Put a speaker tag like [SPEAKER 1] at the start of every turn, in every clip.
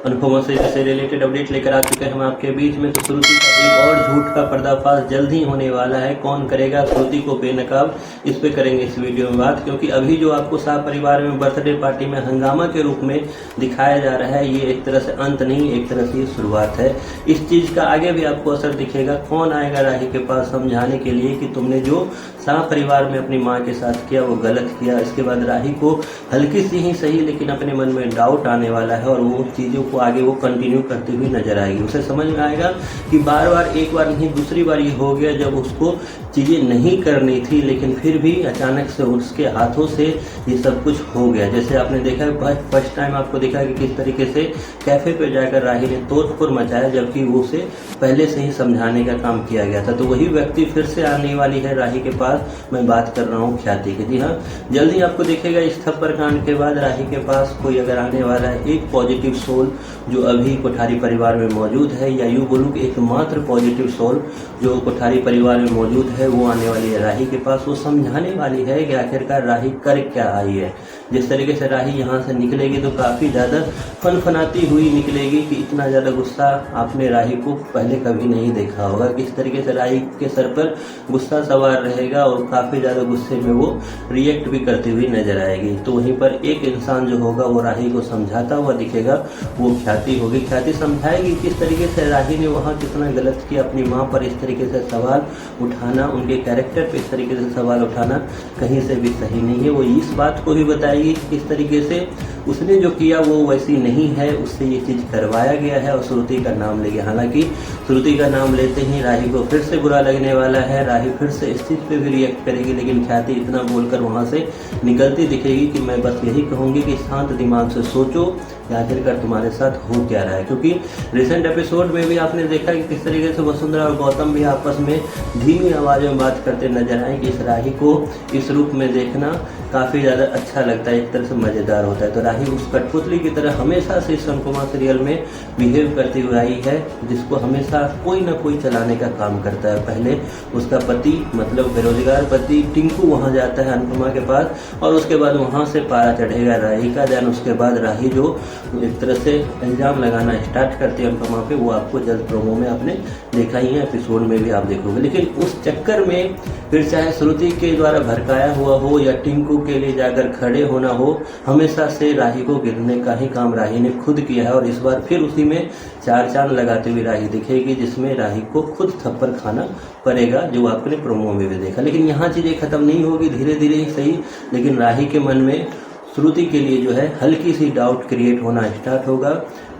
[SPEAKER 1] अनुपमा से related update लेकर आ चुके हैं हम आपके बीच में। तो श्रुति का एक और झूठ का पर्दाफाश जल्द ही होने वाला है। कौन करेगा श्रुति को बेनकाब, इस पे करेंगे इस वीडियो में बात। क्योंकि अभी जो आपको शाह परिवार में बर्थडे पार्टी में हंगामा के रूप में दिखाया जा रहा है, ये एक तरह से अंत नहीं, एक तरह से शुरुआत है। इस चीज का आगे भी आपको असर दिखेगा। कौन आएगा राही के पास समझाने के लिए कि तुमने जो शाह परिवार में अपनी माँ के साथ किया वो गलत किया। इसके बाद राही को हल्की सी ही सही लेकिन अपने मन में डाउट आने वाला है और वो चीज़ों को आगे वो कंटिन्यू करती हुई नजर आएगी। उसे समझ में आएगा कि बार बार, एक बार नहीं दूसरी बार ये हो गया जब उसको चीज़ें नहीं करनी थी, लेकिन फिर भी अचानक से उसके हाथों से ये सब कुछ हो गया। जैसे आपने देखा फर्स्ट टाइम आपको देखा कि किस तरीके से कैफे पे जाकर राही ने तोड़फोड़ मचाया, जबकि वो उसे पहले से ही समझाने का काम किया गया था। तो वही व्यक्ति फिर से आने वाली है राही के पास। मैं बात कर रहा हूँ ख्याति की। जी हाँ, जल्दी आपको देखेगा इस थप्पड़ कांड के बाद राही के पास कोई अगर आने वाला है, एक पॉजिटिव सोल जो अभी कोठारी परिवार में मौजूद है, या यूँ बोलूँ कि एकमात्र पॉजिटिव सोल जो कोठारी परिवार में मौजूद है, वो आने वाली है राही के पास। वो समझाने वाली है कि आखिरकार राही कर क्या आई है। जिस तरीके से राही यहाँ से निकलेगी तो काफ़ी ज़्यादा फनफनाती हुई निकलेगी कि इतना ज़्यादा गुस्सा आपने राही को पहले कभी नहीं देखा होगा। किस तरीके से राही के सर पर गुस्सा सवार रहेगा और काफ़ी ज़्यादा गुस्से में वो रिएक्ट भी करती हुई नजर आएगी। तो वहीं पर एक इंसान जो होगा वो राही को समझाता हुआ दिखेगा, वो ख्याति होगी। ख्याति समझाएगी किस तरीके से राही ने वहाँ कितना गलत किया। अपनी माँ पर इस तरीके से सवाल उठाना, उनके कैरेक्टर पर इस तरीके से सवाल उठाना कहीं से भी सही नहीं है। वो इस बात को भी बताएगी किस तरीके से उसने जो किया वो वैसी नहीं है, उससे ये चीज़ करवाया गया है और श्रुति का नाम ले गया। हालांकि श्रुति का नाम लेते ही राही को फिर से बुरा लगने वाला है। राही फिर से इस चीज़ पे भी रिएक्ट करेगी, लेकिन ख्याति इतना बोलकर वहाँ से निकलती दिखेगी कि मैं बस यही कहूँगी कि शांत दिमाग से सोचो कि आखिरकार तुम्हारे साथ हो क्या रहा है। क्योंकि रिसेंट एपिसोड में भी आपने देखा कि किस तरीके से वसुंधरा और गौतम भी आपस में धीमी आवाज़ में बात करते नजर आए कि इस राही को इस रूप में देखना काफ़ी ज़्यादा अच्छा लगता है, एक तरह से मज़ेदार होता है। तो राही उस कठपुतली की तरह हमेशा से इस अनुपमा सीरियल में बिहेव करती हुई आई है, जिसको हमेशा कोई ना कोई चलाने का काम करता है। पहले उसका पति मतलब बेरोजगार पति टिंकू वहाँ जाता है अनुपमा के पास और उसके बाद वहाँ से पारा चढ़ेगा राही का। देन उसके बाद राही जो एक तरह से इल्ज़ाम लगाना स्टार्ट करती है अनुपमा पे, वो आपको जल्द प्रोमो में आपने देखा ही है, एपिसोड में भी आप देखोगे। लेकिन उस चक्कर में फिर चाहे श्रुति के द्वारा भड़काया हुआ हो या टिंकू के लिए जाकर खड़े होना हो, हमेशा से राही को गिरने का ही काम राही ने खुद किया है। और इस बार फिर उसी में चार चांद लगाते हुए राही दिखेगी, जिसमें राही को खुद थप्पड़ खाना पड़ेगा, जो आपने प्रोमो में भी देखा। लेकिन यहाँ चीज़ें खत्म नहीं होगी, धीरे धीरे ही सही, लेकिन राही के मन में श्रुति के लिए जो है हल्की सी डाउट क्रिएट होना स्टार्ट होगा,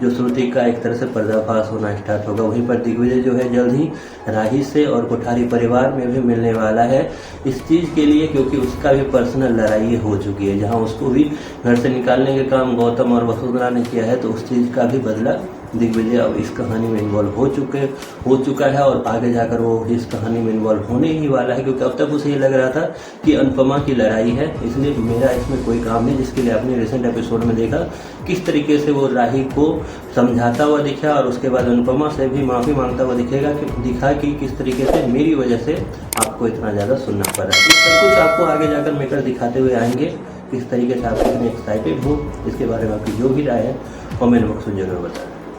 [SPEAKER 1] जो श्रुति का एक तरह से पर्दाफाश होना स्टार्ट होगा। वहीं पर दिग्विजय जो है जल्द ही राही से और कोठारी परिवार में भी मिलने वाला है इस चीज़ के लिए, क्योंकि उसका भी पर्सनल लड़ाई हो चुकी है। जहां उसको भी घर से निकालने का काम गौतम और वसुंधरा ने किया है, तो उस चीज़ का भी बदला दिग्विजय अब इस कहानी में इन्वॉल्व हो चुका है और आगे जाकर वो इस कहानी में इन्वॉल्व होने ही वाला है। क्योंकि अब तक उसे ये लग रहा था कि अनुपमा की लड़ाई है, इसलिए मेरा इसमें कोई काम नहीं, जिसके लिए आपने रिसेंट एपिसोड में देखा किस तरीके से वो राही को समझाता हुआ दिखा और उसके बाद अनुपमा से भी माफ़ी मांगता हुआ दिखा कि किस तरीके से मेरी वजह से आपको इतना ज़्यादा सुनना पड़ा। इस सब कुछ आपको आगे जाकर मेकर दिखाते हुए आएंगे। किस तरीके से आप इतने एक्साइटेड हो, इसके बारे में आपकी जो भी राय है कमेंट बॉक्स में जरूर बताएं।